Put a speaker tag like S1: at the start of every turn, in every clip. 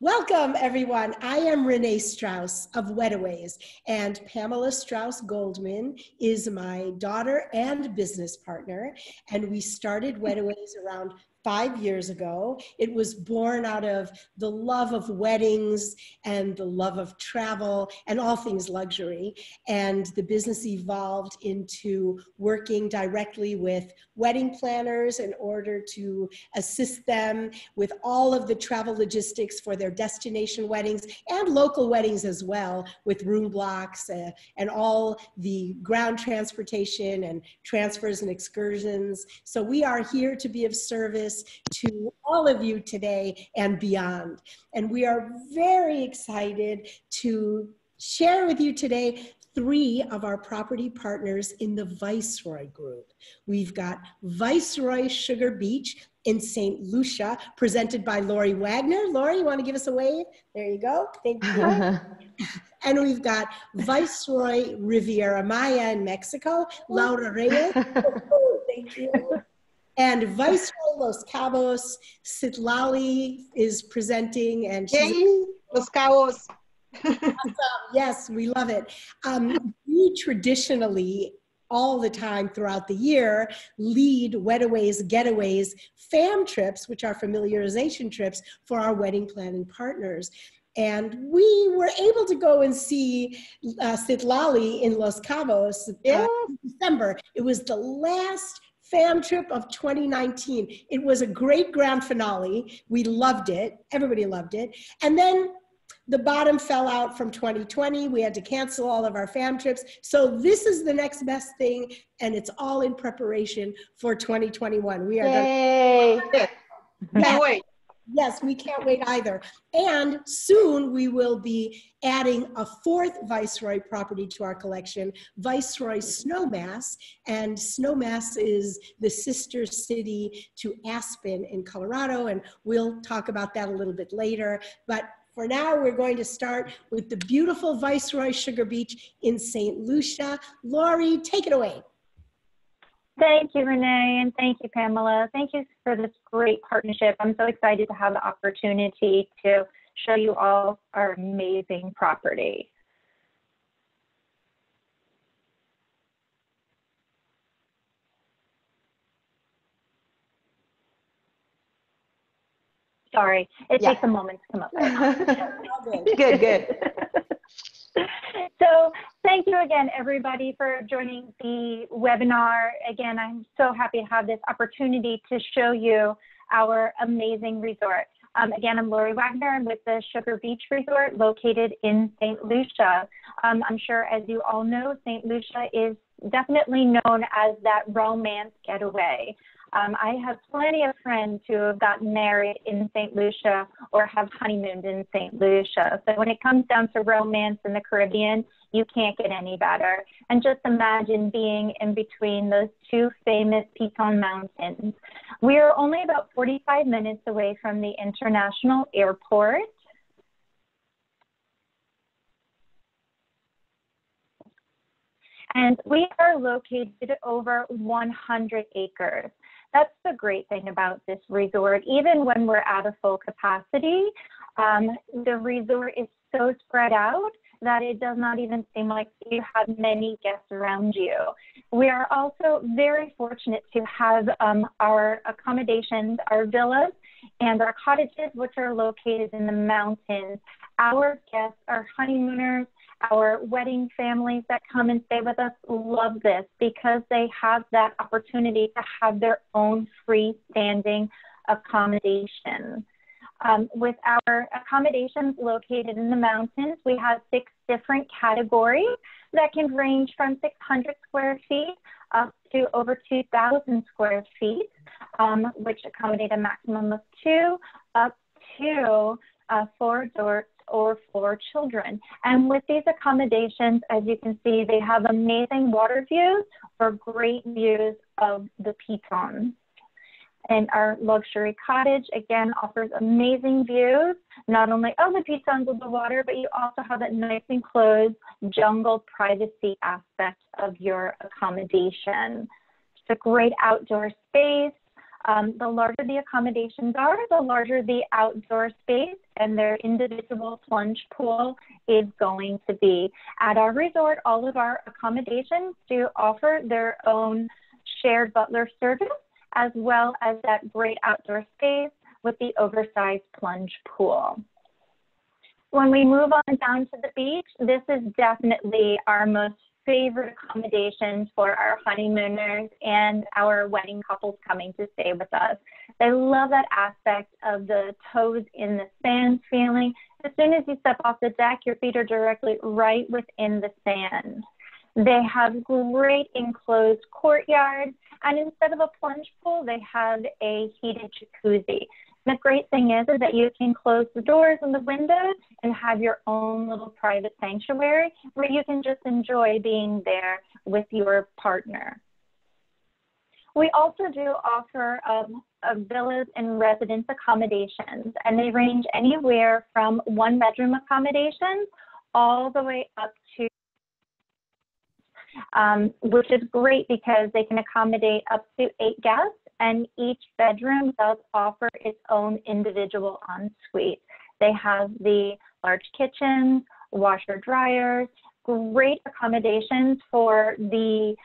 S1: Welcome, everyone. I am Renee Strauss of Wedaways, and Pamela Strauss Goldman is my daughter and business partner, and we started Wedaways around 5 years ago. It was born out of the love of weddings and the love of travel and all things luxury. And the business evolved into working directly with wedding planners in order to assist them with all of the travel logistics for their destination weddings and local weddings as well, with room blocks and all the ground transportation and transfers and excursions. So we are here to be of service to all of you today and beyond. And we are very excited to share with you today 3 of our property partners in the Viceroy group. We've got Viceroy Sugar Beach in St. Lucia, presented by Lori Wagner. Lori, you want to give us a wave? There you go. Thank you. And we've got Viceroy Riviera Maya in Mexico, Laura Reyes. Thank you. And Viceroy Los Cabos, Citlali is presenting, and she's
S2: Los Cabos.
S1: Awesome. Yes, we love it. We traditionally, all the time throughout the year, lead Wedaways, Getaways, fam trips, which are familiarization trips for our wedding planning partners. And we were able to go and see Citlali in Los Cabos in December. It was the last fam trip of 2019. It was a great grand finale. We loved it. Everybody loved it. And then the bottom fell out from 2020. We had to cancel all of our fam trips. So this is the next best thing, and it's all in preparation for 2021. We are
S2: Can't wait.
S1: Yes, we can't wait either. And soon we will be adding a 4th Viceroy property to our collection, Viceroy Snowmass. And Snowmass is the sister city to Aspen in Colorado, and we'll talk about that a little bit later. But for now, we're going to start with the beautiful Viceroy Sugar Beach in St. Lucia. Lori, take it away.
S3: Thank you, Renee, and thank you, Pamela. Thank you for this great partnership. I'm so excited to have the opportunity to show you all our amazing property. Sorry, it takes a moment to come up.
S2: Good.
S3: So thank you again, everybody, for joining the webinar. Again, I'm so happy to have this opportunity to show you our amazing resort. Again, I'm Lori Wagner. I'm with the Sugar Beach Resort located in St. Lucia. I'm sure, as you all know, St. Lucia is definitely known as that romance getaway. I have plenty of friends who have gotten married in St. Lucia or have honeymooned in St. Lucia. So when it comes down to romance in the Caribbean, you can't get any better. And just imagine being in between those 2 famous Piton Mountains. We are only about 45 minutes away from the international airport. And we are located over 100 acres. That's the great thing about this resort. Even when we're at a full capacity, the resort is so spread out that it does not even seem like you have many guests around you. We are also very fortunate to have our accommodations, our villas, and our cottages, which are located in the mountains. Our guests, our honeymooners, our wedding families that come and stay with us love this because they have that opportunity to have their own freestanding accommodation. With our accommodations located in the mountains, we have 6 different categories that can range from 600 square feet up to over 2,000 square feet, which accommodate a maximum of 2 up to 4 adults or 4 children. And with these accommodations, as you can see, they have amazing water views or great views of the Pitons. And our luxury cottage, again, offers amazing views, not only of the Pitons of the water, but you also have that nice enclosed jungle privacy aspect of your accommodation. It's a great outdoor space. The larger the accommodations are, the larger the outdoor space and their individual plunge pool is going to be. At our resort, all of our accommodations do offer their own shared butler service, as well as that great outdoor space with the oversized plunge pool. When we move on down to the beach, this is definitely our most favorite accommodations for our honeymooners and our wedding couples coming to stay with us. They love that aspect of the toes in the sand feeling. As soon as you step off the deck, your feet are directly right within the sand. They have great enclosed courtyards, and instead of a plunge pool, they have a heated jacuzzi. The great thing is that you can close the doors and the windows and have your own little private sanctuary where you can just enjoy being there with your partner. We also do offer villas and residence accommodations, and they range anywhere from 1-bedroom accommodations all the way up to which is great because they can accommodate up to 8 guests, and each bedroom does offer its own individual ensuite. They have the large kitchens, washer dryers, great accommodations for the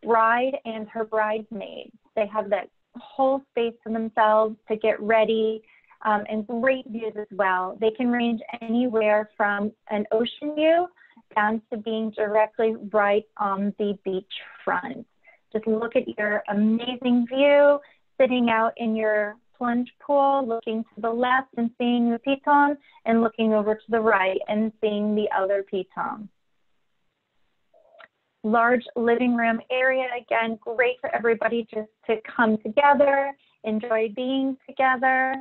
S3: bride and her bridesmaids. They have that whole space to themselves to get ready, and great views as well. They can range anywhere from an ocean view down to being directly right on the beach front. Just look at your amazing view, sitting out in your plunge pool, looking to the left and seeing the piton, and looking over to the right and seeing the other piton. Large living room area, again, great for everybody just to come together, enjoy being together.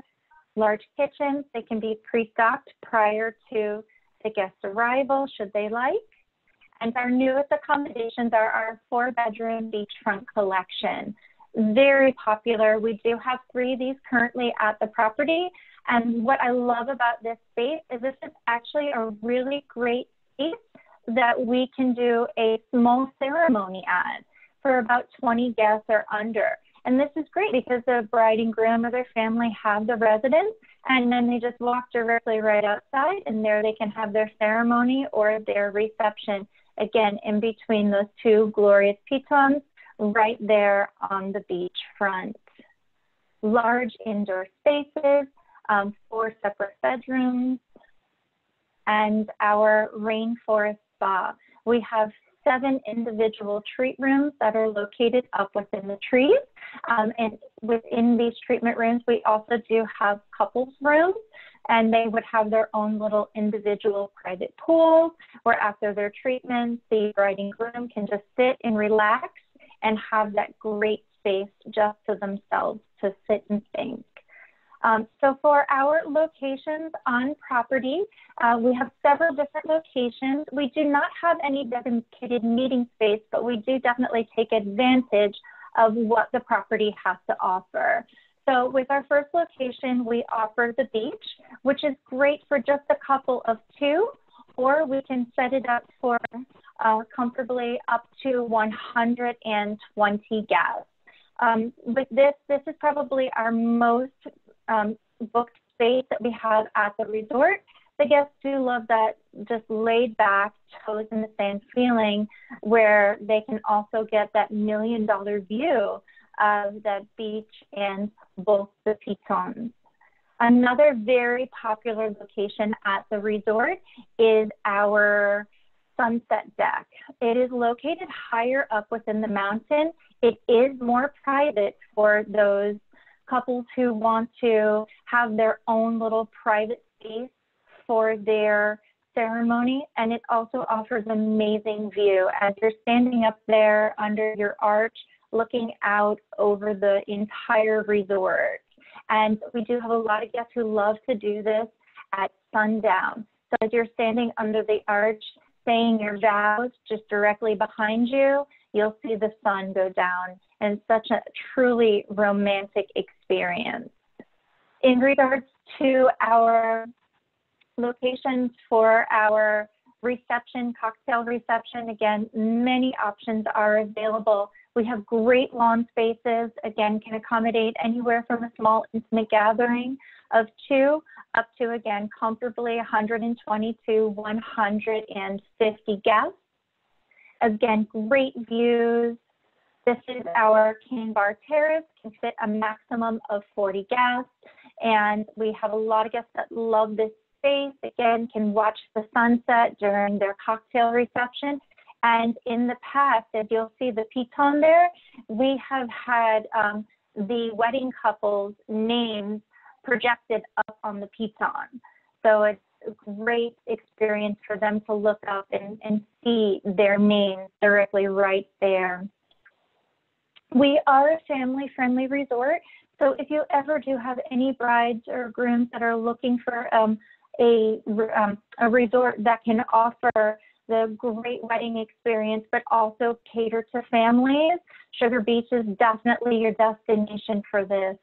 S3: Large kitchens, they can be pre-stocked prior to the guest arrival, should they like. And our newest accommodations are our 4-bedroom beachfront collection. Very popular. We do have 3 of these currently at the property. And what I love about this space is this is actually a really great space that we can do a small ceremony at for about 20 guests or under. And this is great because the bride and groom or their family have the residence, and then they just walk directly right outside, and there they can have their ceremony or their reception, again, in between those 2 glorious pitons right there on the beach front. Large indoor spaces, 4 separate bedrooms, and our rainforest spa. We have 7 individual treat rooms that are located up within the trees. And within these treatment rooms, we also do have couples rooms, and they would have their own little individual private pools where after their treatments, the bride and groom can just sit and relax and have that great space just to themselves to sit and think. So for our locations on property, we have several different locations. We do not have any dedicated meeting space, but we do definitely take advantage of what the property has to offer. So with our first location, we offer the beach, which is great for just a couple of 2, or we can set it up for comfortably up to 120 guests. With this is probably our most booked space that we have at the resort. The guests do love that just laid back, toes in the sand feeling, where they can also get that $1 million view of the beach and both the pitons. Another very popular location at the resort is our sunset deck. It is located higher up within the mountain. It is more private for those couples who want to have their own little private space for their ceremony, and it also offers an amazing view as you're standing up there under your arch looking out over the entire resort. And we do have a lot of guests who love to do this at sundown. So as you're standing under the arch saying your vows, just directly behind you, you'll see the sun go down, and such a truly romantic experience. In regards to our locations for our reception, cocktail reception, again, many options are available We have great lawn spaces, again, can accommodate anywhere from a small intimate gathering of 2 up to, again, comfortably 120 to 150 guests. Again, great views. This is our cane bar terrace, can fit a maximum of 40 guests. And we have a lot of guests that love this space. Again, can watch the sunset during their cocktail reception. And in the past, as you'll see the piton there, we have had the wedding couple's names projected up on the piton. So it's a great experience for them to look up and see their names directly right there. We are a family-friendly resort, so if you ever do have any brides or grooms that are looking for a resort that can offer the great wedding experience, but also cater to families, Sugar Beach is definitely your destination for this.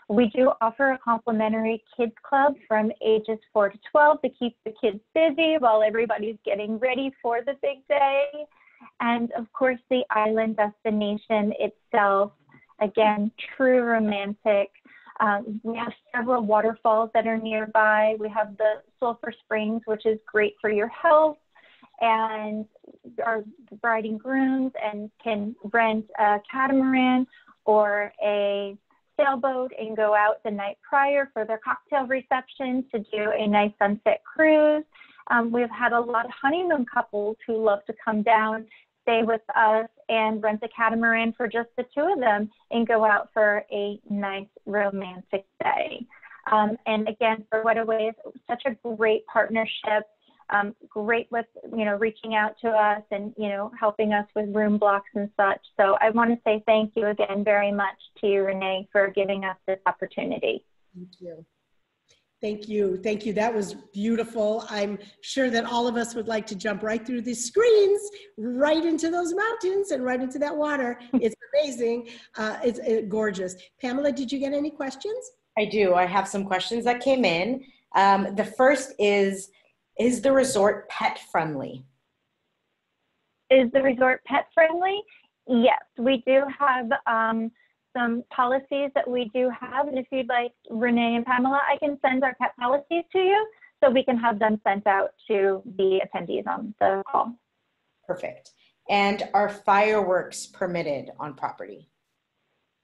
S3: We do offer a complimentary kids club from ages 4 to 12 to keep the kids busy while everybody's getting ready for the big day. And of course, the island destination itself, again, true romantic. We have several waterfalls that are nearby. We have the Sulphur Springs, which is great for your health, and our bride and grooms and can rent a catamaran or a sailboat and go out the night prior for their cocktail reception to do a nice sunset cruise. We've had a lot of honeymoon couples who love to come down, stay with us, and rent a catamaran for just the 2 of them and go out for a nice romantic day. And again, for Wedaways, such a great partnership. Great with, reaching out to us and, helping us with room blocks and such. So I want to say thank you again very much to you, Renee, for giving us this opportunity.
S1: Thank you. Thank you. Thank you. That was beautiful. I'm sure that all of us would like to jump right through the screens, right into those mountains and right into that water. It's amazing. It's gorgeous. Pamela, did you get any questions?
S2: I do. I have some questions that came in. The first is the resort pet friendly?
S3: Is the resort pet friendly? Yes, we do have some policies that we do have. And if you'd like, Renee and Pamela, I can send our pet policies to you so we can have them sent out to the attendees on the call.
S2: Perfect. And are fireworks permitted on property?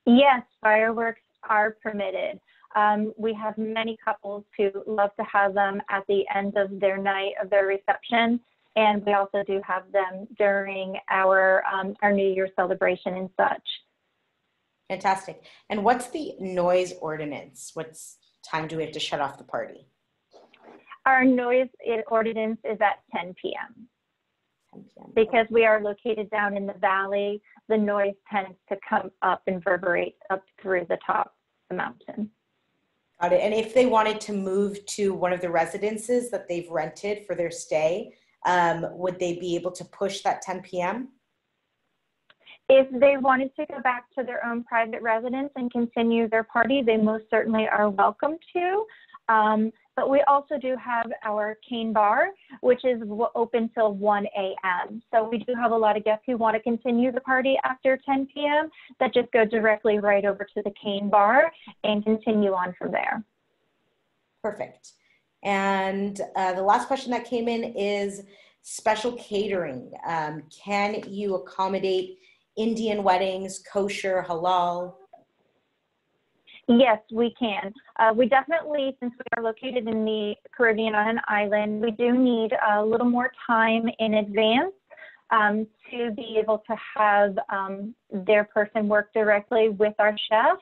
S3: Yes, fireworks are permitted. We have many couples who love to have them at the end of their night of their reception, and we also do have them during our New Year celebration and such.
S2: Fantastic. And what's the noise ordinance? What time do we have to shut off the party?
S3: Our noise ordinance is at 10 p.m.
S2: 10 p.m.
S3: Because we are located down in the valley, the noise tends to come up and reverberate up through the top of the mountain.
S2: Got it. And if they wanted to move to one of the residences that they've rented for their stay, would they be able to push that 10 p.m.?
S3: If they wanted to go back to their own private residence and continue their party, they most certainly are welcome to. But we also do have our cane bar, which is open till 1 a.m. So we do have a lot of guests who want to continue the party after 10 p.m. that just go directly right over to the cane bar and continue on from there.
S2: Perfect. And the last question that came in is special catering. Can you accommodate Indian weddings, kosher, halal?
S3: Yes, we can. We definitely, since we are located in the Caribbean on an island, we do need a little more time in advance to be able to have their person work directly with our chef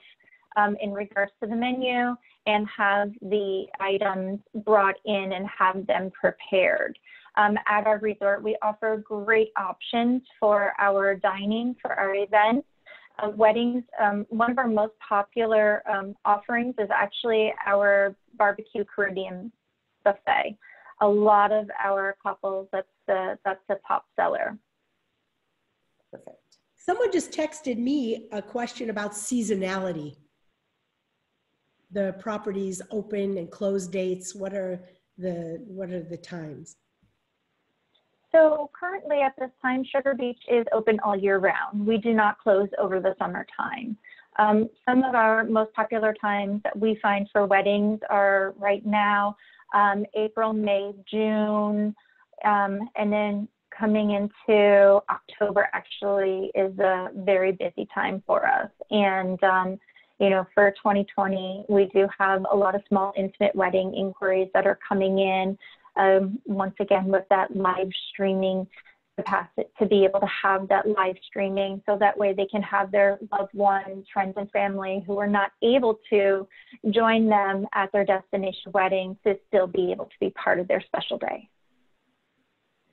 S3: in regards to the menu and have the items brought in and have them prepared. At our resort, we offer great options for our dining, for our events. Weddings, one of our most popular offerings is actually our barbecue Caribbean buffet. A lot of our couples, that's the top seller.
S2: Perfect.
S1: Someone just texted me a question about seasonality. The properties open and close dates. What are the times?
S3: So currently at this time, Sugar Beach is open all year round. We do not close over the summertime. Some of our most popular times that we find for weddings are right now, April, May, June, and then coming into October actually is a very busy time for us. And, you know, for 2020, we do have a lot of small intimate wedding inquiries that are coming in, once again, with that live streaming capacity, to be able to have that live streaming so that way they can have their loved ones, friends and family who are not able to join them at their destination wedding to still be able to be part of their special day.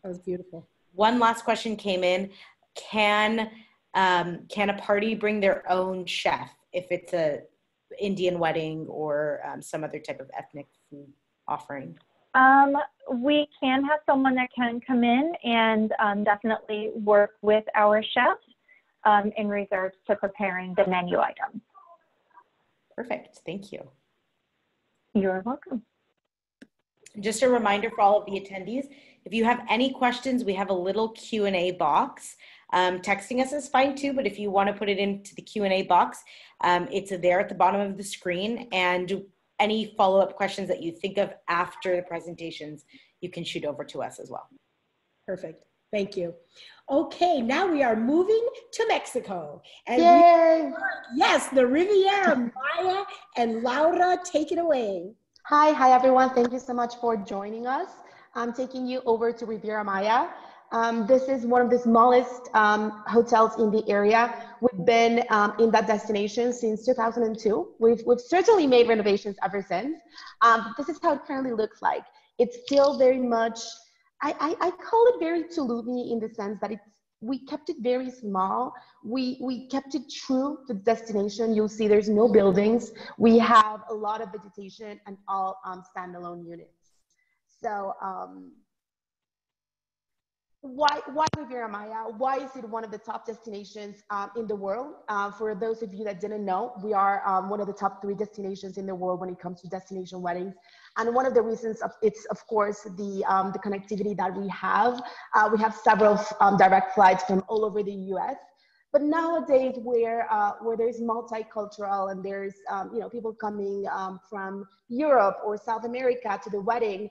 S1: That was beautiful.
S2: One last question came in. Can a party bring their own chef if it's a Indian wedding or some other type of ethnic food offering?
S3: We can have someone that can come in and definitely work with our chef in regards to preparing the menu items.
S2: Perfect. Thank you.
S3: You're welcome.
S2: Just a reminder for all of the attendees, if you have any questions, we have a little Q&A box. Texting us is fine too, but if you want to put it into the Q&A box, it's there at the bottom of the screen. And any follow-up questions that you think of after the presentations, you can shoot over to us as well.
S1: Perfect. Thank you. Okay, now we are moving to Mexico. And yes, the Riviera. Maya and Laura, take it away.
S4: Hi everyone. Thank you so much for joining us. I'm taking you over to Riviera Maya. This is one of the smallest hotels in the area. We've been in that destination since 2002. We've certainly made renovations ever since. This is how it currently looks like. It's still very much, I call it very Tulum-y in the sense that we kept it very small. We kept it true to the destination. You'll see there's no buildings. We have a lot of vegetation and all standalone units. So why Riviera Maya? Why is it one of the top destinations in the world? For those of you that didn't know, we are one of the top 3 destinations in the world when it comes to destination weddings. And one of the reasons it's, of course, the connectivity that we have. We have several direct flights from all over the US. But nowadays, where there's multicultural and there's people coming from Europe or South America to the wedding,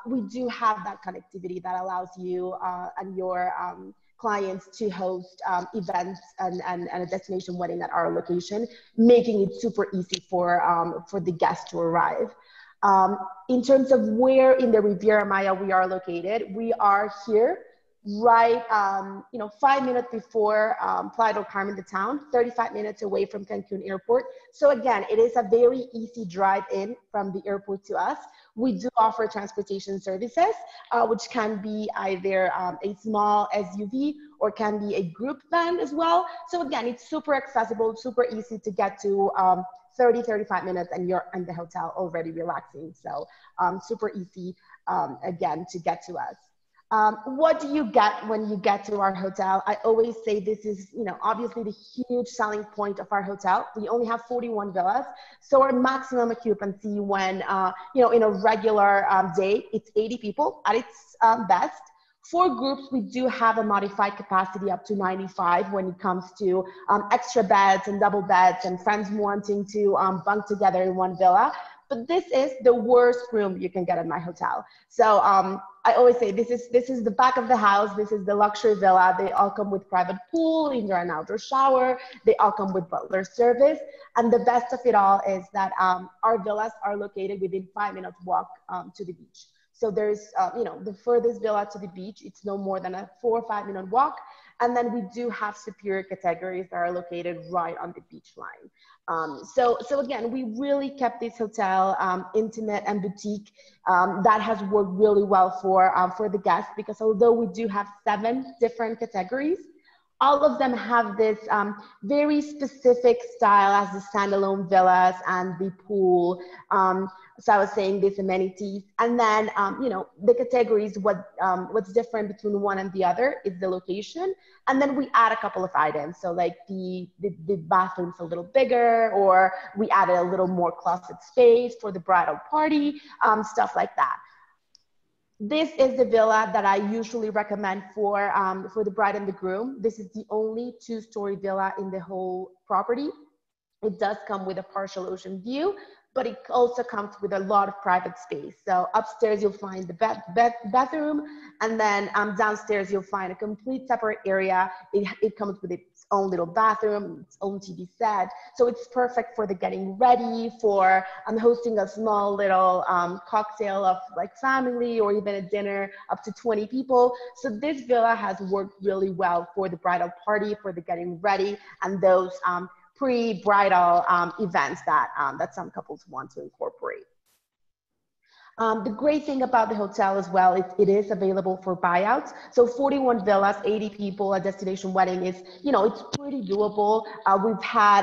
S4: we do have that connectivity that allows you and your clients to host events and a destination wedding at our location, making it super easy for the guests to arrive. In terms of where in the Riviera Maya we are located, we are here right, 5 minutes before Playa del Carmen, the town, 35 minutes away from Cancun Airport. So again, it is a very easy drive in from the airport to us. We do offer transportation services, which can be either a small SUV or can be a group van as well. So again, it's super accessible, super easy to get to 35 minutes and you're in the hotel already relaxing. So super easy, again, to get to us. What do you get when you get to our hotel? I always say this is, obviously the huge selling point of our hotel. We only have 41 villas. So our maximum occupancy when, in a regular day, it's 80 people at its best. For groups, we do have a modified capacity up to 95 when it comes to extra beds and double beds and friends wanting to bunk together in one villa. But this is the worst room you can get at my hotel. So I always say this is the back of the house. This is the luxury villa. They all come with private pool, indoor and outdoor shower. They all come with butler service. And the best of it all is that our villas are located within 5-minute walk to the beach. So there's, the furthest villa to the beach, it's no more than a 4 or 5 minute walk. And then we do have superior categories that are located right on the beach line. So again, we really kept this hotel intimate and boutique. That has worked really well for the guests, because although we do have 7 different categories, all of them have this very specific style as the standalone villas and the pool. So I was saying these amenities, and then the categories. What's different between one and the other is the location, and then we add a couple of items. So like the bathroom's a little bigger, or we added a little more closet space for the bridal party, stuff like that. This is the villa that I usually recommend for the bride and the groom. This is the only two-story villa in the whole property. It does come with a partial ocean view, but it also comes with a lot of private space. So upstairs, you'll find the bathroom, and then downstairs, you'll find a complete separate area. It comes with its own little bathroom, its own TV set. So it's perfect for the getting ready, for hosting a small little cocktail of like family, or even a dinner up to 20 people. So this villa has worked really well for the bridal party, for the getting ready, and those pre-bridal events that, that some couples want to incorporate. The great thing about the hotel as well is it is available for buyouts. So 41 villas, 80 people, a destination wedding is, you know, it's pretty doable. We've had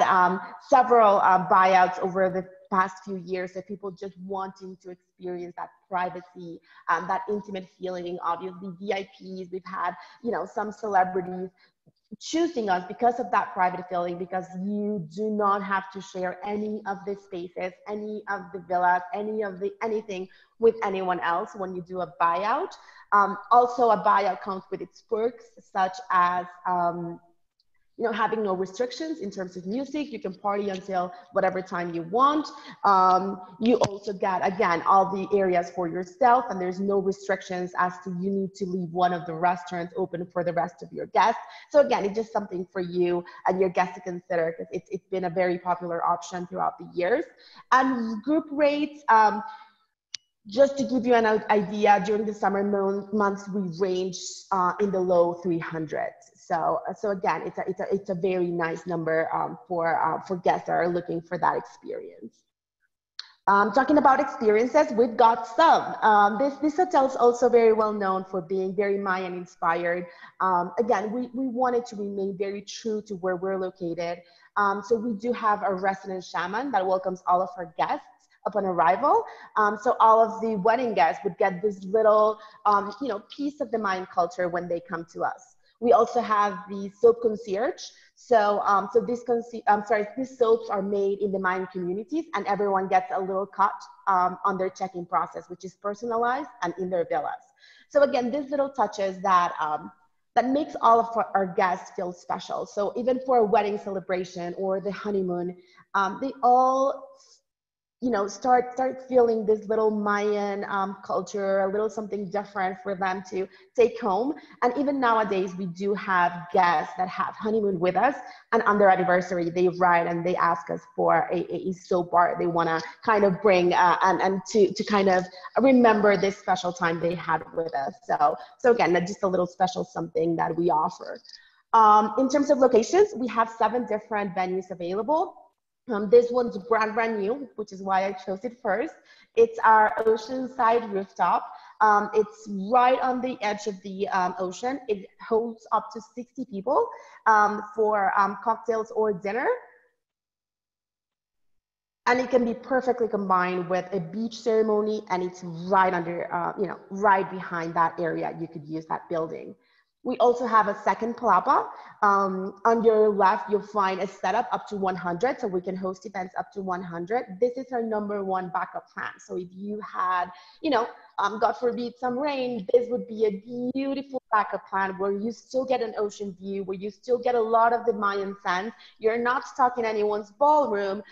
S4: several buyouts over the past few years of people just wanting to experience that privacy, that intimate feeling. Obviously, VIPs, we've had, you know, some celebrities choosing us because of that private feeling, because you do not have to share any of the spaces, any of the villas, anything with anyone else when you do a buyout. Also, a buyout comes with its perks, such as you know, having no restrictions in terms of music. You can party until whatever time you want. You also get, again, all the areas for yourself, and there's no restrictions as to you need to leave one of the restaurants open for the rest of your guests. So again, it's just something for you and your guests to consider, because it's been a very popular option throughout the years. And group rates, just to give you an idea, during the summer months, we range in the low 300s. So again, it's a very nice number for guests that are looking for that experience. Talking about experiences, we've got some. This hotel is also very well known for being very Mayan inspired. Again, we wanted to remain very true to where we're located. So we do have a resident shaman that welcomes all of our guests upon arrival. So all of the wedding guests would get this little, you know, piece of the Mayan culture when they come to us. We also have the soap concierge. So, these soaps are made in the Mayan communities, and everyone gets a little cut on their check-in process, which is personalized and in their villas. So again, these little touches that that makes all of our guests feel special. So even for a wedding celebration or the honeymoon, they all, you know, start feeling this little Mayan culture, a little something different for them to take home. And even nowadays, we do have guests that have honeymoon with us, and on their anniversary, they write and they ask us for a soap bar they want to kind of bring and to kind of remember this special time they had with us. So again, that's just a little special something that we offer. In terms of locations, we have 7 different venues available. This one's brand new, which is why I chose it first. It's our oceanside rooftop. It's right on the edge of the ocean. It holds up to 60 people for cocktails or dinner. And it can be perfectly combined with a beach ceremony, and it's right under, you know, right behind that area. You could use that building. We also have a second palapa. On your left, you'll find a setup up to 100, so we can host events up to 100. This is our #1 backup plan. So if you had, you know, God forbid, some rain, this would be a beautiful backup plan where you still get an ocean view, where you still get a lot of the Mayan sense. You're not stuck in anyone's ballroom.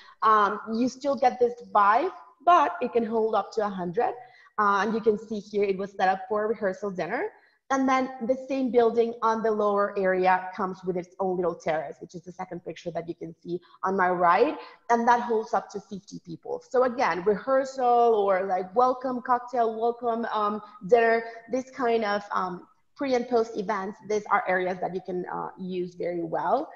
S4: You still get this vibe, but it can hold up to 100. And you can see here, it was set up for a rehearsal dinner. And then the same building on the lower area comes with its own little terrace, which is the second picture that you can see on my right. And that holds up to 50 people. So again, rehearsal or like welcome cocktail, welcome dinner, this kind of pre and post events, these are areas that you can use very well.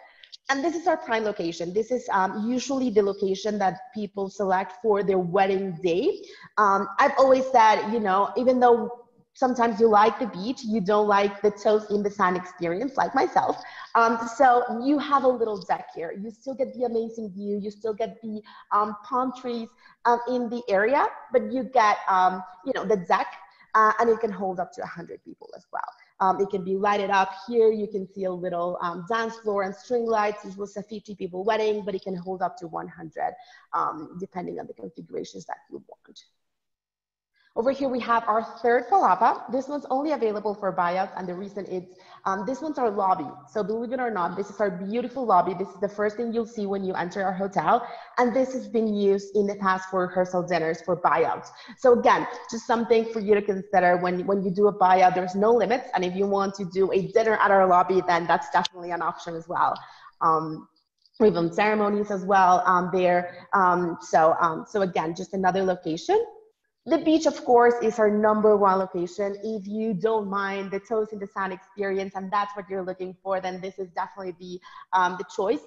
S4: And this is our prime location. This is usually the location that people select for their wedding day. I've always said, you know, even though sometimes you like the beach, you don't like the toes in the sand experience, like myself. So you have a little deck here. You still get the amazing view. You still get the palm trees in the area, but you get, you know, the deck, and it can hold up to 100 people as well. It can be lighted up here. You can see a little dance floor and string lights. This was a 50 people wedding, but it can hold up to 100, depending on the configurations that you want. Over here, we have our third palapa. This one's only available for buyouts, and the reason it's, this one's our lobby. So believe it or not, this is our beautiful lobby. This is the first thing you'll see when you enter our hotel. And this has been used in the past for rehearsal dinners for buyouts. So again, just something for you to consider when you do a buyout, there's no limits. And if you want to do a dinner at our lobby, then that's definitely an option as well. We have ceremonies as well there. So again, just another location. The beach, of course, is our #1 location. If you don't mind the toes in the sand experience and that's what you're looking for, then this is definitely the choice.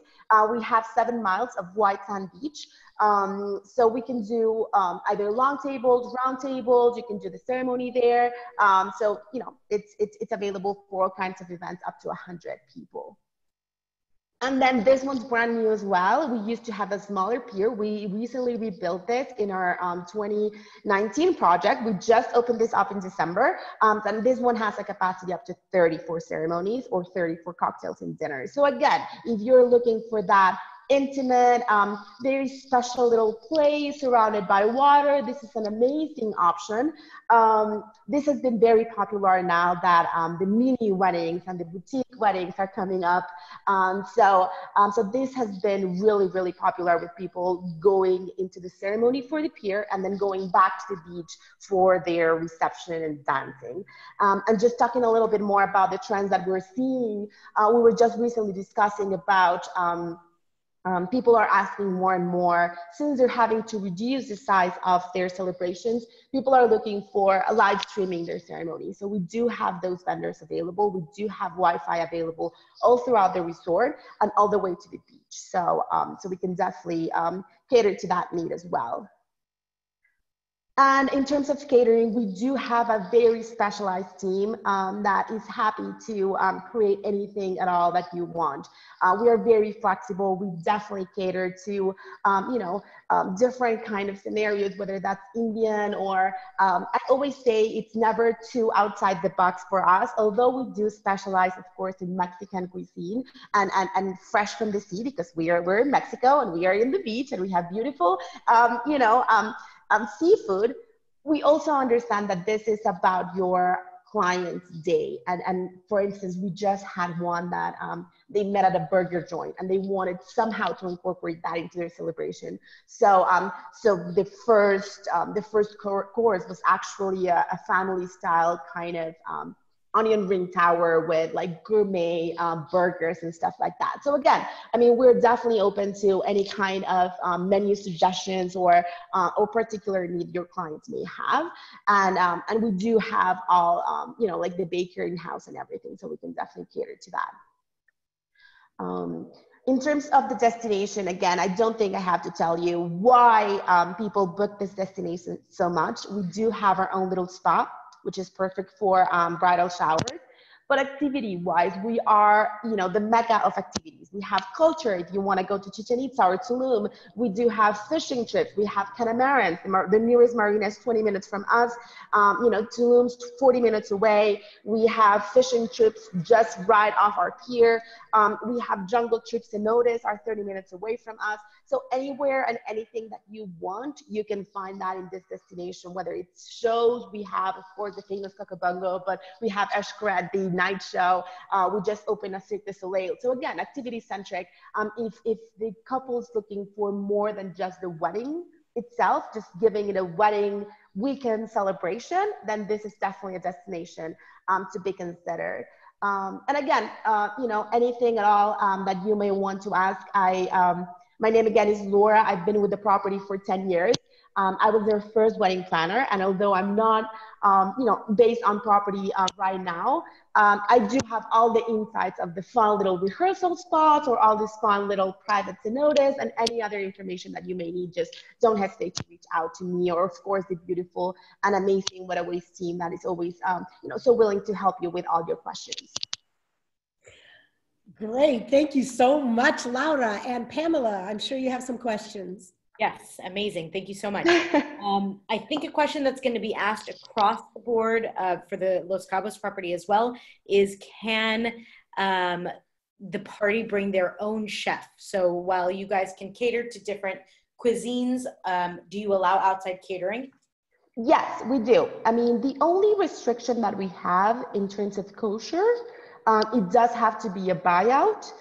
S4: We have 7 miles of white sand beach. So we can do either long tables, round tables, you can do the ceremony there. So, you know, it's available for all kinds of events up to 100 people. And then this one's brand new as well. We used to have a smaller pier. We recently rebuilt this in our 2019 project. We just opened this up in December. And this one has a capacity up to 34 ceremonies or 34 cocktails and dinners. So again, if you're looking for that intimate, very special little place surrounded by water, this is an amazing option. This has been very popular now that the mini weddings and the boutique weddings are coming up. So this has been really, really popular with people going into the ceremony for the pier and then going back to the beach for their reception and dancing. And just talking a little bit more about the trends that we're seeing, we were just recently discussing about people are asking more and more, since they're having to reduce the size of their celebrations, people are looking for live streaming their ceremony. So we do have those vendors available. We do have Wi-Fi available all throughout the resort and all the way to the beach. So, so we can definitely cater to that need as well. And in terms of catering, we do have a very specialized team that is happy to create anything at all that you want. We are very flexible. We definitely cater to, you know, different kind of scenarios, whether that's Indian or, I always say it's never too outside the box for us, although we do specialize, of course, in Mexican cuisine and fresh from the sea, because we're in Mexico and we are in the beach and we have beautiful, you know, seafood. We also understand that this is about your client's day. And for instance, we just had one that they met at a burger joint and they wanted somehow to incorporate that into their celebration. So, so the first course was actually a family style kind of onion ring tower with like gourmet burgers and stuff like that. So again, I mean, we're definitely open to any kind of menu suggestions or particular need your clients may have. And we do have all, you know, like the bakery in house and everything. So we can definitely cater to that. In terms of the destination, again, I don't think I have to tell you why people book this destination so much. We do have our own little spa, which is perfect for bridal showers. But activity-wise, we are, you know, the mecca of activities. We have culture. If you want to go to Chichen Itza or Tulum, we do have fishing trips. We have catamarans. The nearest marina is 20 minutes from us. You know, Tulum's 40 minutes away. We have fishing trips just right off our pier. We have jungle trips to Notice, are 30 minutes away from us. So anywhere and anything that you want, you can find that in this destination, whether it's shows. We have, of course, the famous Cocobongo, but we have Xcaret, the night show. We just opened a Cirque du Soleil. So again, activity-centric. If the couple's looking for more than just the wedding itself, just giving it a wedding weekend celebration, then this is definitely a destination to be considered. And again, you know, anything at all that you may want to ask, my name again is Laura. I've been with the property for 10 years. I was their first wedding planner, and although I'm not, you know, based on property right now, I do have all the insights of the fun little rehearsal spots or all these fun little private cenotes and any other information that you may need. Just don't hesitate to reach out to me, or of course the beautiful and amazing Wedaways team that is always, you know, so willing to help you with all your questions.
S1: Great. Thank you so much, Laura. And Pamela, I'm sure you have some questions.
S2: Yes, amazing. Thank you so much. I think a question that's going to be asked across the board for the Los Cabos property as well is, can the party bring their own chef? So while you guys can cater to different cuisines, do you allow outside catering?
S4: Yes, we do. I mean, the only restriction that we have in terms of kosher, it does have to be a buyout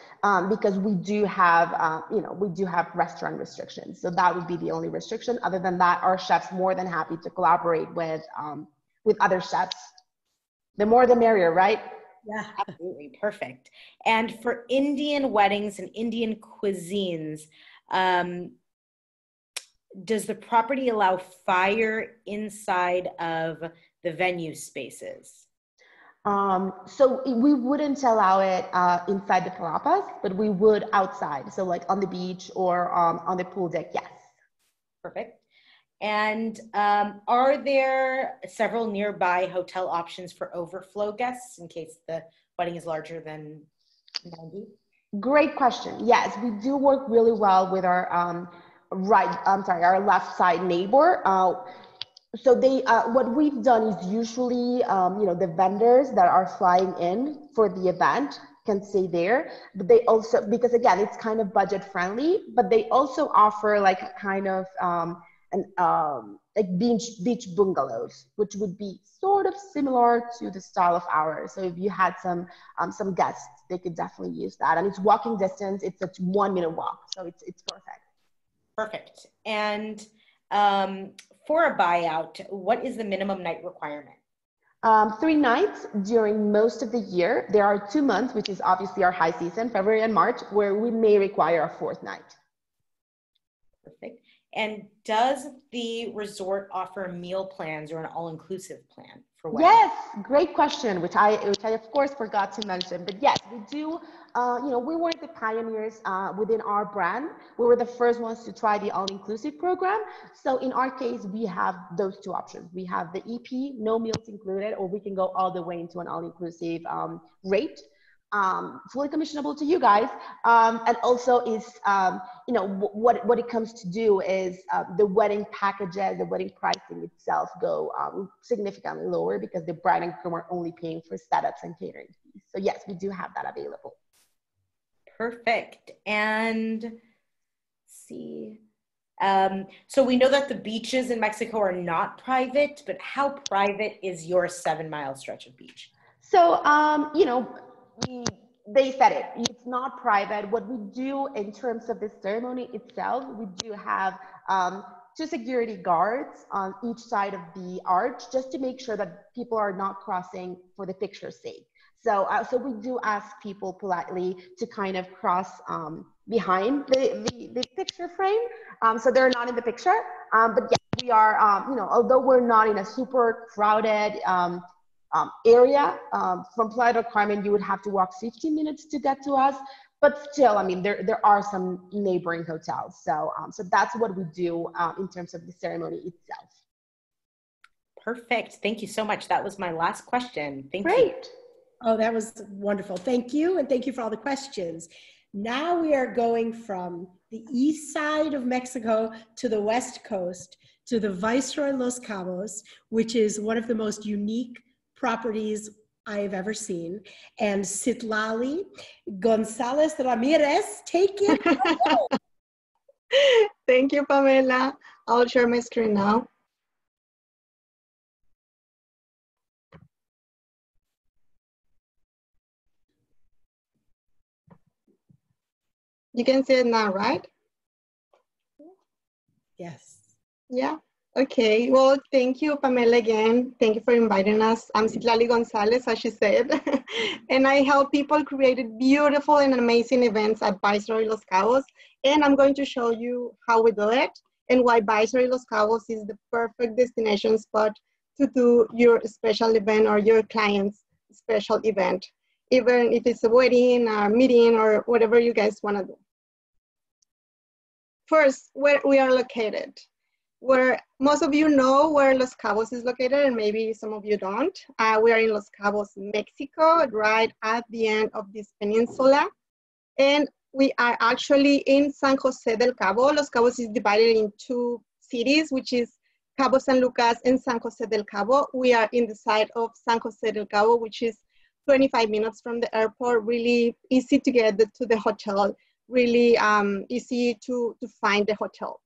S4: because we do have, we do have restaurant restrictions. So that would be the only restriction. Other than that, our chefs more than happy to collaborate with other chefs. The more the merrier, right?
S2: Yeah, absolutely. Perfect. And for Indian weddings and Indian cuisines, does the property allow fire inside of the venue spaces?
S4: So we wouldn't allow it inside the palapas, but we would outside. So like on the beach or on the pool deck, yes.
S2: Perfect. And are there several nearby hotel options for overflow guests in case the wedding is larger than 90?
S4: Great question. Yes, we do work really well with our our left side neighbor. So they, what we've done is usually, the vendors that are flying in for the event can stay there, but they also, because again, it's kind of budget friendly, but they also offer like a kind of like beach bungalows, which would be sort of similar to the style of ours. So if you had some guests, they could definitely use that, and it's walking distance. It's a 1 minute walk, so it's perfect.
S2: Perfect. And for a buyout, what is the minimum night requirement?
S4: 3 nights during most of the year. There are 2 months, which is obviously our high season, February and March, where we may require a 4th night.
S2: Perfect. And does the resort offer meal plans or an all-inclusive plan for weddings?
S4: Yes, great question, which I of course forgot to mention. But yes, we do. We were the pioneers within our brand. We were the first ones to try the all-inclusive program. So in our case, we have those 2 options. We have the EP, no meals included, or we can go all the way into an all-inclusive rate. Fully commissionable to you guys, and also is what it comes to do is the wedding packages, the wedding pricing itself go significantly lower because the bride and groom are only paying for setups and catering fees. So yes, we do have that available.
S2: Perfect. And let's see. So we know that the beaches in Mexico are not private, but how private is your 7-mile stretch of beach?
S4: So they said it. It's not private. What we do in terms of the ceremony itself, we do have 2 security guards on each side of the arch, just to make sure that people are not crossing for the picture's sake. So we do ask people politely to kind of cross behind the picture frame, so they're not in the picture. But yeah, we are, although we're not in a super crowded area, from Playa del Carmen, you would have to walk 15 minutes to get to us. But still, I mean, there are some neighboring hotels. So that's what we do in terms of the ceremony itself.
S2: Perfect. Thank you so much. That was my last question. Thank you.
S4: Great.
S1: Oh, that was wonderful. Thank you. And thank you for all the questions. Now we are going from the east side of Mexico to the west coast to the Viceroy Los Cabos, which is one of the most unique properties I have ever seen. And Citlali Gonzalez Ramirez, take it.
S5: Thank you, Pamela. I'll share my screen now. You can see it now, right?
S1: Yes.
S5: Yeah. Okay. Well, thank you, Pamela, again. Thank you for inviting us. I'm Citlali Gonzalez, as she said, and I help people create beautiful and amazing events at Viceroy Los Cabos. And I'm going to show you how we do it and why Viceroy Los Cabos is the perfect destination spot to do your special event or your client's special event, even if it's a wedding, a meeting, or whatever you guys want to do. First, where we are located. Where most of you know where Los Cabos is located, and maybe some of you don't. We are in Los Cabos, Mexico, right at the end of this peninsula. And we are actually in San Jose del Cabo. Los Cabos is divided in 2 cities, which is Cabo San Lucas and San Jose del Cabo. We are in the side of San Jose del Cabo, which is 25 minutes from the airport, really easy to get to the hotel, really easy to find the hotel.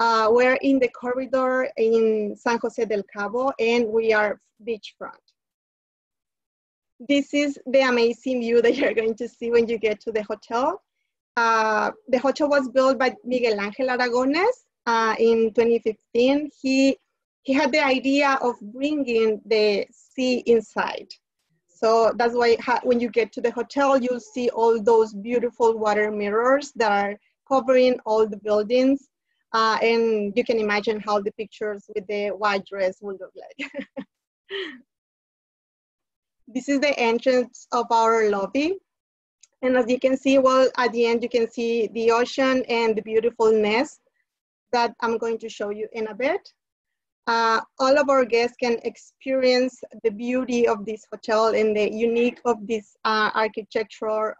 S5: We're in the corridor in San Jose del Cabo, and we are beachfront. This is the amazing view that you're going to see when you get to the hotel. The hotel was built by Miguel Ángel Aragones in 2015. He had the idea of bringing the sea inside. So that's why when you get to the hotel, you'll see all those beautiful water mirrors that are covering all the buildings. And you can imagine how the pictures with the white dress will look like. This is the entrance of our lobby. And as you can see, well, at the end, you can see the ocean and the beautiful nest that I'm going to show you in a bit. All of our guests can experience the beauty of this hotel and the unique of this architectural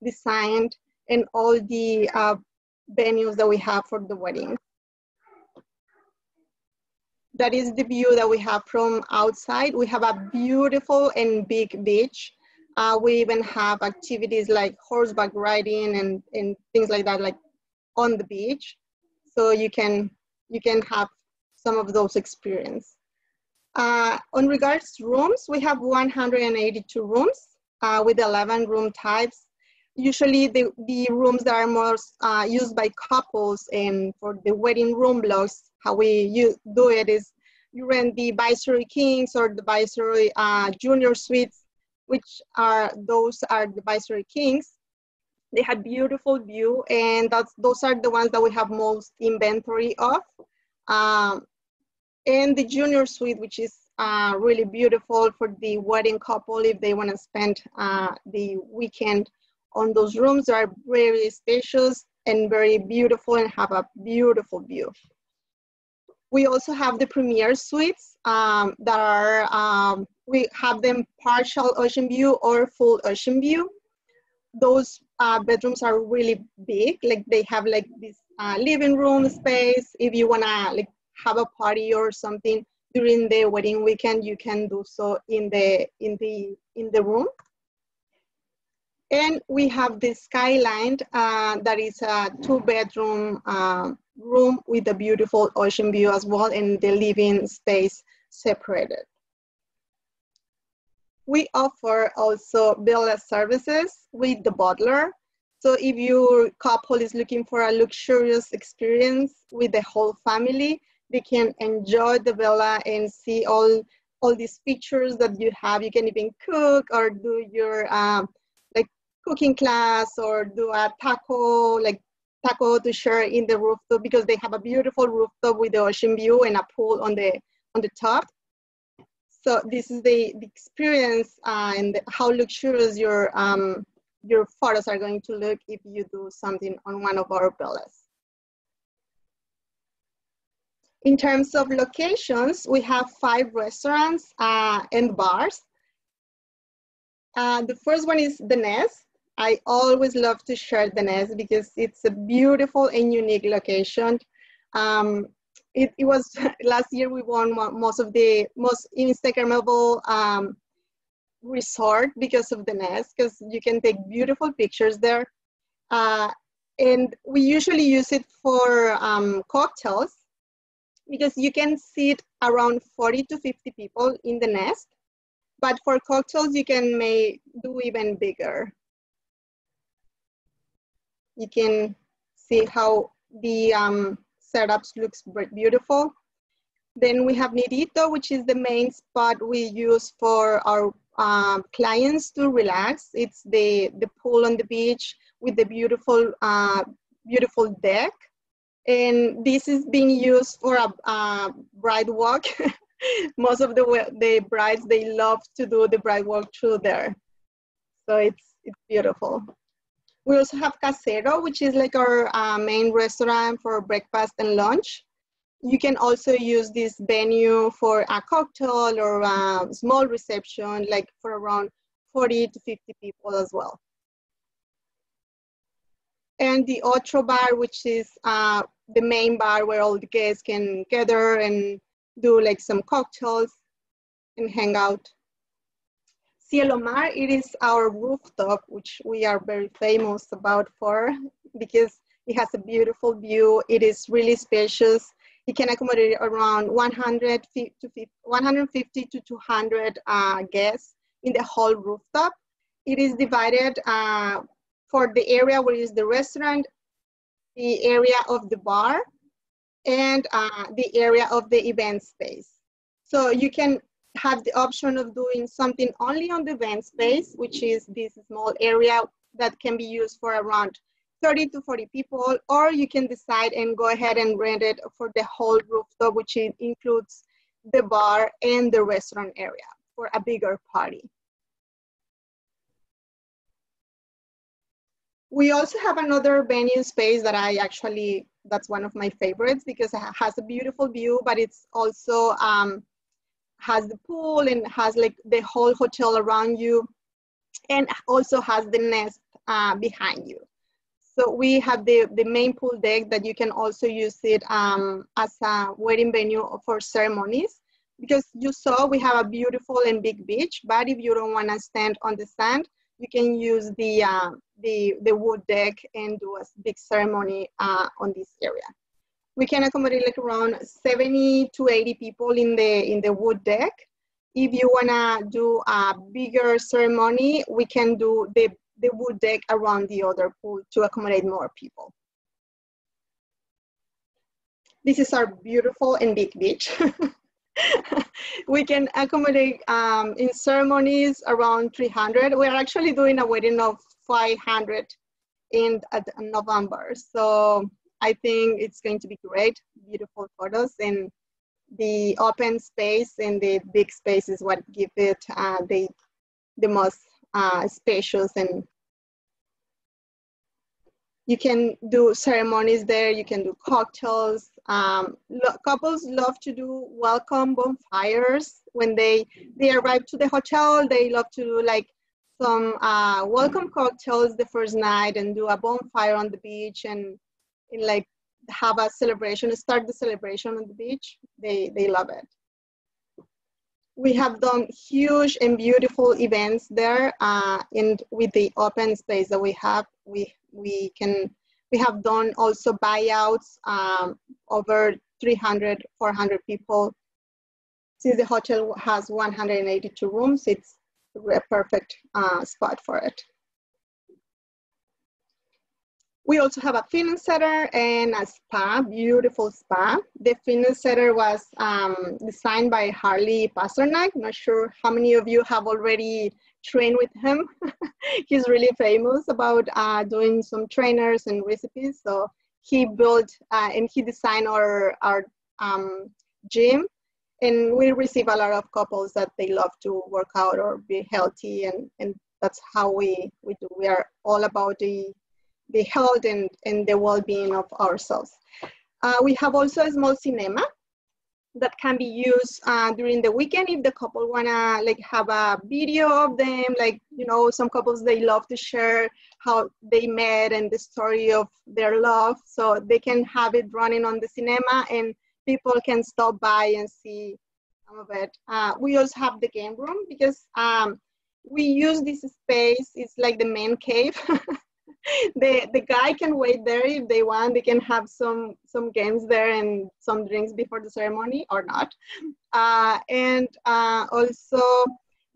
S5: design and all the venues that we have for the wedding. That is the view that we have from outside. We have a beautiful and big beach. We even have activities like horseback riding and things like that, like on the beach. So you can have some of those experiences. On regards to rooms, we have 182 rooms with 11 room types. Usually the rooms that are most used by couples and for the wedding room blocks, how we do it is you rent the Viceroy Kings or the Viceroy Junior Suites, which those are the Viceroy Kings. They have beautiful view, and those are the ones that we have most inventory of. And the Junior Suite, which is really beautiful for the wedding couple if they want to spend the weekend on those rooms. They are very spacious and very beautiful and have a beautiful view. We also have the Premier Suites that are, we have them partial ocean view or full ocean view. Those bedrooms are really big, like they have like this living room space. If you wanna like have a party or something during the wedding weekend, you can do so in the room. And we have the Skyline that is a 2-bedroom room with a beautiful ocean view as well, and the living space separated. We offer also villa services with the butler. So if your couple is looking for a luxurious experience with the whole family, they can enjoy the villa and see all these features that you have. You can even cook or do your like cooking class or do a taco to share in the rooftop, because they have a beautiful rooftop with the ocean view and a pool on the top. So this is the experience and how luxurious your photos are going to look if you do something on one of our villas. In terms of locations, we have 5 restaurants and bars. The first one is The Nest. I always love to share The Nest because it's a beautiful and unique location. It was last year we won most Instagrammable resort because of The Nest, because you can take beautiful pictures there. And we usually use it for cocktails, because you can sit around 40 to 50 people in The Nest. But for cocktails, you can do even bigger. You can see how the setups looks beautiful. Then we have Nidito, which is the main spot we use for our clients to relax. It's the pool on the beach with the beautiful deck. And this is being used for a bride walk. Most of the brides, they love to do the bride walk through there. So it's beautiful. We also have Casero, which is like our main restaurant for breakfast and lunch. You can also use this venue for a cocktail or a small reception, like for around 40 to 50 people as well. And the OTRO bar, which is the main bar where all the guests can gather and do like some cocktails and hang out. CIELOMAR, it is our rooftop, which we are very famous about because It has a beautiful view. It is really spacious. It can accommodate around 150 to 200 guests in the whole rooftop. It is divided for the area where is the restaurant, the area of the bar, and the area of the event space. So you can have the option of doing something only on the event space, which is this small area that can be used for around 30 to 40 people, or you can decide and go ahead and rent it for the whole rooftop, which includes the bar and the restaurant area for a bigger party. We also have another venue space that that's one of my favorites because it has a beautiful view, but it's also has the pool and has like the whole hotel around you, and also has the nest behind you. So we have the main pool deck that you can also use it as a wedding venue for ceremonies, because you saw we have a beautiful and big beach, but if you don't want to stand on the sand, you can use the wood deck and do a big ceremony on this area. We can accommodate like around 70 to 80 people in the wood deck. If you wanna do a bigger ceremony, we can do the wood deck around the other pool to accommodate more people. This is our beautiful and big beach. We can accommodate in ceremonies around 300. We're actually doing a wedding of 500 in November. So I think it's going to be great, beautiful photos, and the open space and the big space is what give it the most spacious, and you can do ceremonies there, you can do cocktails. Couples love to do welcome bonfires. When they arrive to the hotel, they love to do like some welcome cocktails the first night and do a bonfire on the beach and like have a celebration, start the celebration on the beach. They love it. We have done huge and beautiful events there, and with the open space that we have, we have done also buyouts over 300, 400 people. Since the hotel has 182 rooms, it's a perfect spot for it. We also have a fitness center and a spa, beautiful spa. The fitness center was designed by Harley Pasternak. Not sure how many of you have already trained with him. He's really famous about doing some trainers and recipes. So he built and he designed our gym. And we receive a lot of couples that they love to work out or be healthy. And that's how we do. We are all about the health and the well-being of ourselves. We have also a small cinema that can be used during the weekend if the couple wanna like have a video of them. Like, you know, some couples, they love to share how they met and the story of their love. So they can have it running on the cinema and people can stop by and see some of it. We also have the game room because we use this space. It's like the man cave. The guy can wait there if they want. They can have some games there and some drinks before the ceremony or not. And also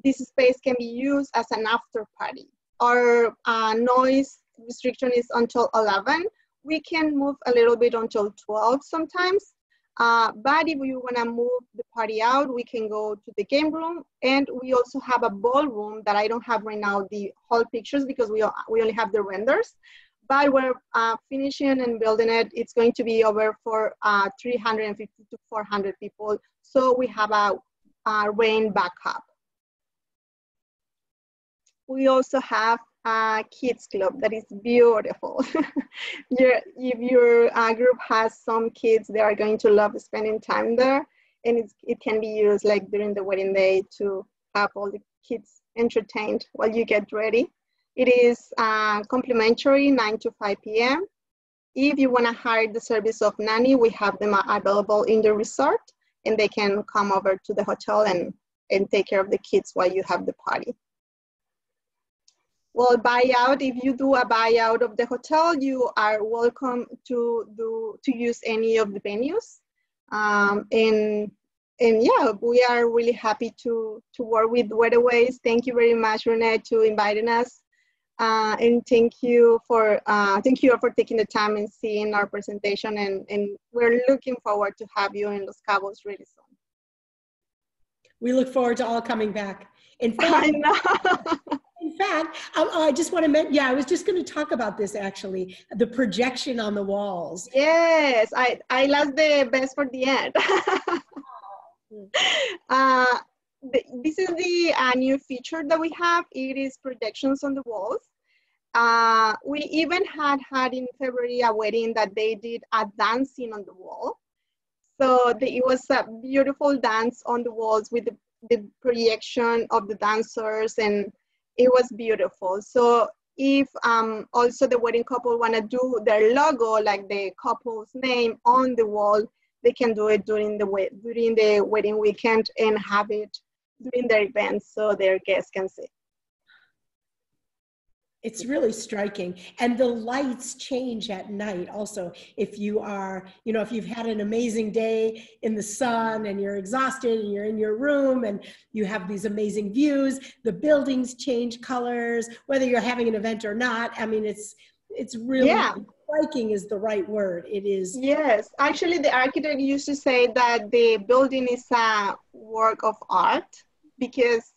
S5: this space can be used as an after party. Our noise restriction is until 11. We can move a little bit until 12 sometimes. But if we want to move the party out, we can go to the game room. And we also have a ballroom that I don't have right now the whole pictures because we only have the renders. But we're finishing and building it. It's going to be over for 350 to 400 people. So we have a rain backup. We also have a kids club that is beautiful. If your group has some kids, they are going to love spending time there. And it can be used like during the wedding day to have all the kids entertained while you get ready. It is complimentary 9 to 5 p.m. If you want to hire the service of nanny, we have them available in the resort and they can come over to the hotel and take care of the kids while you have the party. Well, buyout, if you do a buyout of the hotel, you are welcome to use any of the venues. And yeah, we are really happy to work with Wedaways. Thank you very much, Renee, to inviting us. And thank you all for taking the time and seeing our presentation. And we're looking forward to have you in Los Cabos really soon.
S1: We look forward to all coming back. In fact,
S5: I know.
S1: In fact, I just want to mention, yeah, I was just going to talk about this actually, the projection on the walls.
S5: Yes, I left the best for the end. This is the new feature that we have. It is projections on the walls. We even had in February a wedding that they did a dancing on the wall. So it was a beautiful dance on the walls with the projection of the dancers, and it was beautiful. So if also the wedding couple want to do their logo, like the couple's name on the wall, they can do it during the wedding weekend and have it during their events so their guests can see.
S1: It's really striking. And the lights change at night also. If you are, if you've had an amazing day in the sun and you're exhausted and you're in your room and you have these amazing views, the buildings change colors, whether you're having an event or not. I mean, it's really, striking is the right word. It is.
S5: Yes, actually the architect used to say that the building is a work of art because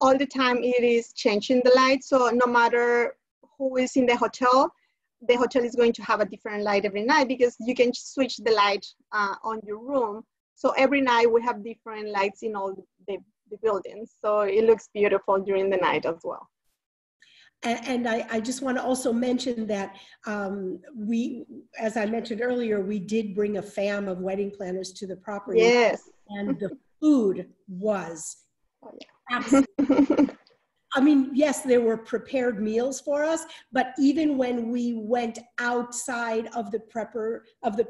S5: all the time it is changing the light. So no matter who is in the hotel is going to have a different light every night because you can switch the light on your room. So every night we have different lights in all the buildings. So it looks beautiful during the night as well.
S1: And I just want to also mention that we, as I mentioned earlier, we did bring a fam of wedding planners to the property.
S5: Yes.
S1: And the food was absolutely, I mean, yes, there were prepared meals for us, but even when we went outside of the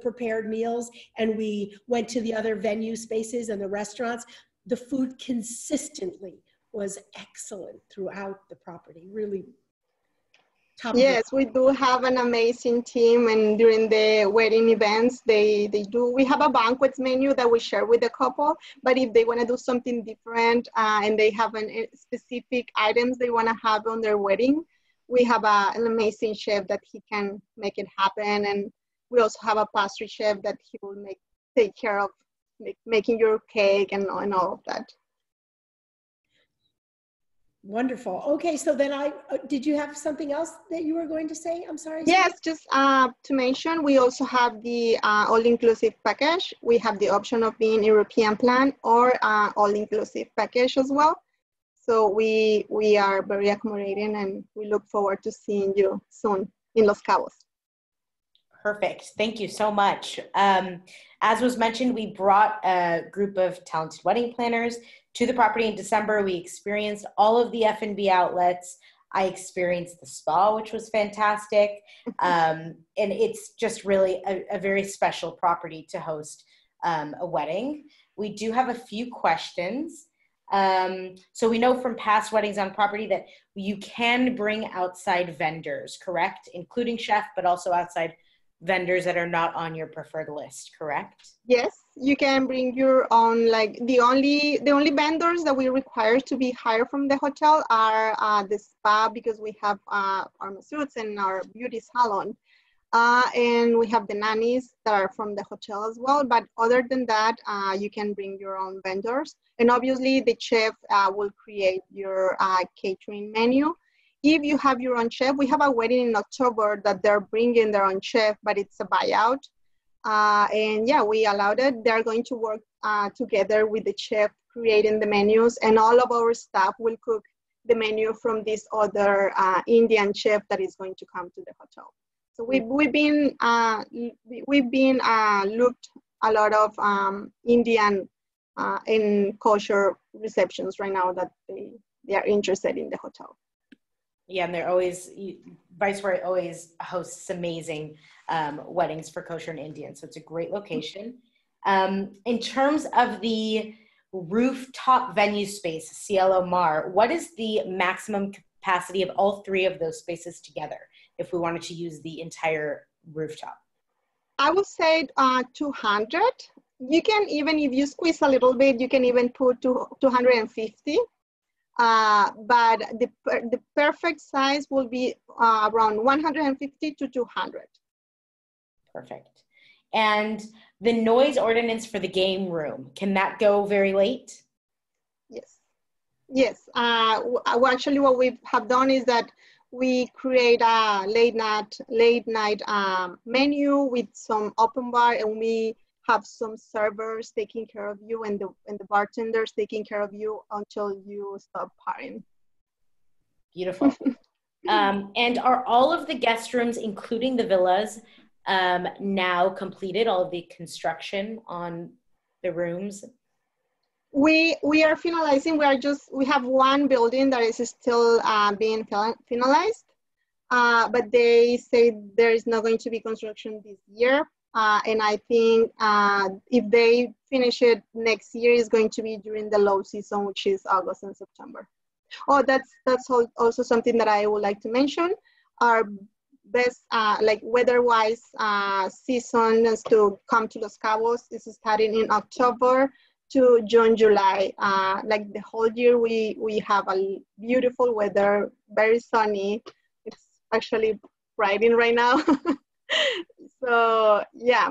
S1: prepared meals and we went to the other venue spaces and the restaurants, the food consistently was excellent throughout the property, really top.
S5: Yes, we do have an amazing team, and during the wedding events, we have a banquet menu that we share with the couple, but if they want to do something different and they have specific items they want to have on their wedding, we have an amazing chef that he can make it happen, and we also have a pastry chef that he will take care of making your cake and all of that.
S1: Wonderful. Okay, so then did you have something else that you were going to say? I'm sorry.
S5: Yes, just to mention, we also have the all-inclusive package. We have the option of being European plan or all-inclusive package as well. So we are very accommodating, and we look forward to seeing you soon in Los Cabos.
S2: Perfect. Thank you so much. As was mentioned, we brought a group of talented wedding planners to the property in December. We experienced all of the F&B outlets. I experienced the spa, which was fantastic. And it's just really a very special property to host a wedding. We do have a few questions. So we know from past weddings on property that you can bring outside vendors, correct? Including chef, but also outside vendors that are not on your preferred list, correct?
S5: Yes, you can bring your own. Like the only vendors that we require to be hired from the hotel are the spa, because we have our masseurs and our beauty salon, and we have the nannies that are from the hotel as well. But other than that, you can bring your own vendors, and obviously the chef will create your catering menu. If you have your own chef, we have a wedding in October that they're bringing their own chef, but it's a buyout. And yeah, we allowed it. They're going to work together with the chef creating the menus, and all of our staff will cook the menu from this other Indian chef that is going to come to the hotel. So we've been looked a lot of Indian and kosher receptions right now that they are interested in the hotel.
S2: Yeah, and Viceroy always hosts amazing weddings for kosher and Indian, so it's a great location. In terms of the rooftop venue space, CIELOMAR, what is the maximum capacity of all three of those spaces together if we wanted to use the entire rooftop?
S5: I would say 200. You can even, if you squeeze a little bit, you can even put 250. But the perfect size will be around 150 to 200.
S2: Perfect. And the noise ordinance for the game room, can that go very late?
S5: Yes. Yes. Actually, what we have done is that we create a late night menu with some open bar, and we have some servers taking care of you and the bartenders taking care of you until you stop partying.
S2: Beautiful. And are all of the guest rooms, including the villas, now completed, all of the construction on the rooms?
S5: We are finalizing. We have one building that is still being finalized, but they say there is not going to be construction this year. And I think if they finish it next year, is going to be during the low season, which is August and September. Oh, that's also something that I would like to mention. Our best, like weather-wise, seasons to come to Los Cabos is starting in October to June, July. Like the whole year, we have a beautiful weather, very sunny. It's actually raining right now. So yeah,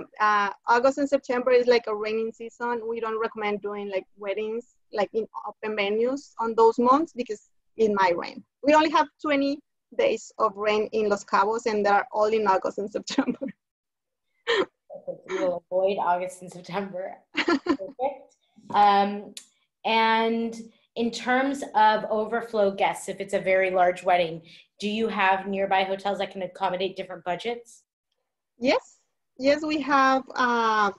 S5: August and September is like a raining season. We don't recommend doing like weddings like in open venues on those months because it might rain. We only have 20 days of rain in Los Cabos, and they are all in August and September.
S2: We will avoid August and September. Perfect. And in terms of overflow guests, if it's a very large wedding, do you have nearby hotels that can accommodate different budgets?
S5: Yes, we have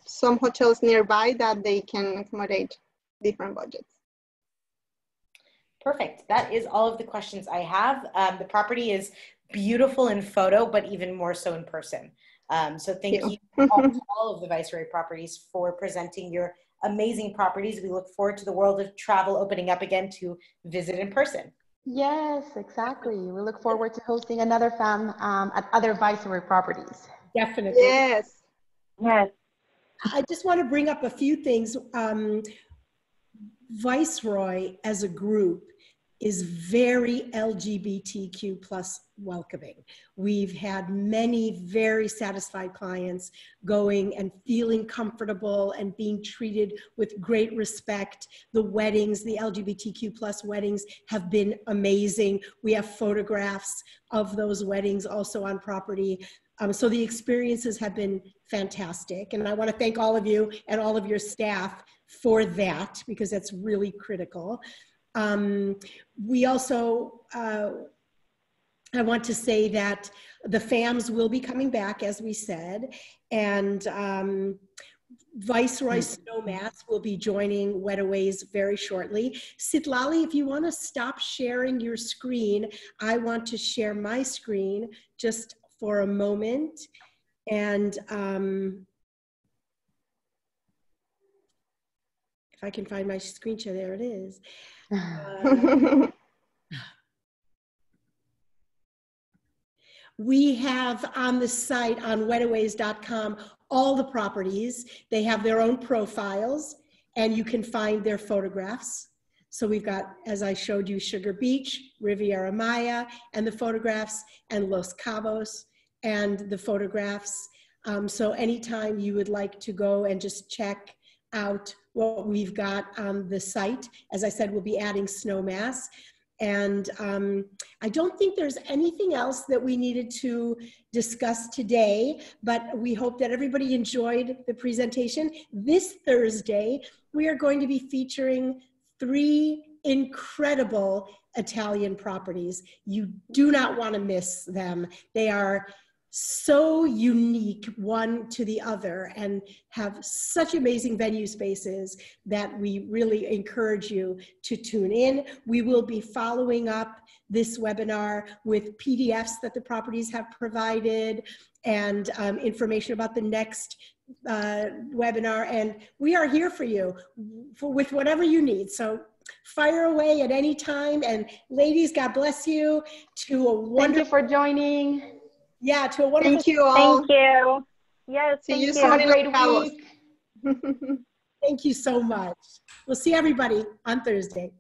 S5: some hotels nearby that they can accommodate different budgets.
S2: Perfect. That is all of the questions I have. The property is beautiful in photo, but even more so in person. So thank you to all of the Viceroy properties for presenting your amazing properties. We look forward to the world of travel opening up again to visit in person.
S4: Yes, exactly. We look forward to hosting another FAM at other Viceroy properties.
S1: Definitely.
S5: Yes.
S3: Yes.
S1: I just want to bring up a few things. Viceroy as a group is very LGBTQ plus welcoming. We've had many very satisfied clients going and feeling comfortable and being treated with great respect. The weddings, the LGBTQ plus weddings have been amazing. We have photographs of those weddings also on property. So the experiences have been fantastic. And I want to thank all of you and all of your staff for that, because that's really critical. We also, I want to say that the FAMs will be coming back, as we said, and Viceroy Snowmass will be joining Wedaways very shortly. Sitlali, if you want to stop sharing your screen, I want to share my screen just for a moment. And if I can find my screen share, there it is. We have on the site on wedaways.com all the properties. They have their own profiles and you can find their photographs. So we've got, as I showed you, Sugar Beach, Riviera Maya, and the photographs, and Los Cabos and the photographs. So anytime you would like to go and just check out what we've got on the site, as I said, we'll be adding Snowmass. And I don't think there's anything else that we needed to discuss today, but we hope that everybody enjoyed the presentation. This Thursday, we are going to be featuring 3 incredible Italian properties. You do not want to miss them. They are so unique one to the other and have such amazing venue spaces that we really encourage you to tune in. We will be following up this webinar with PDFs that the properties have provided and information about the next webinar. And we are here for you with whatever you need. So fire away at any time. And ladies, God bless you. To a wonderful,
S4: thank you for joining.
S1: Yeah, to a wonderful.
S5: Thank you all.
S3: Thank you. Yes,
S5: See
S3: thank
S5: you
S3: you.
S5: soon
S4: Have a
S5: in
S4: great
S5: Los Cabos.
S4: week.
S1: Thank you so much. We'll see everybody on Thursday.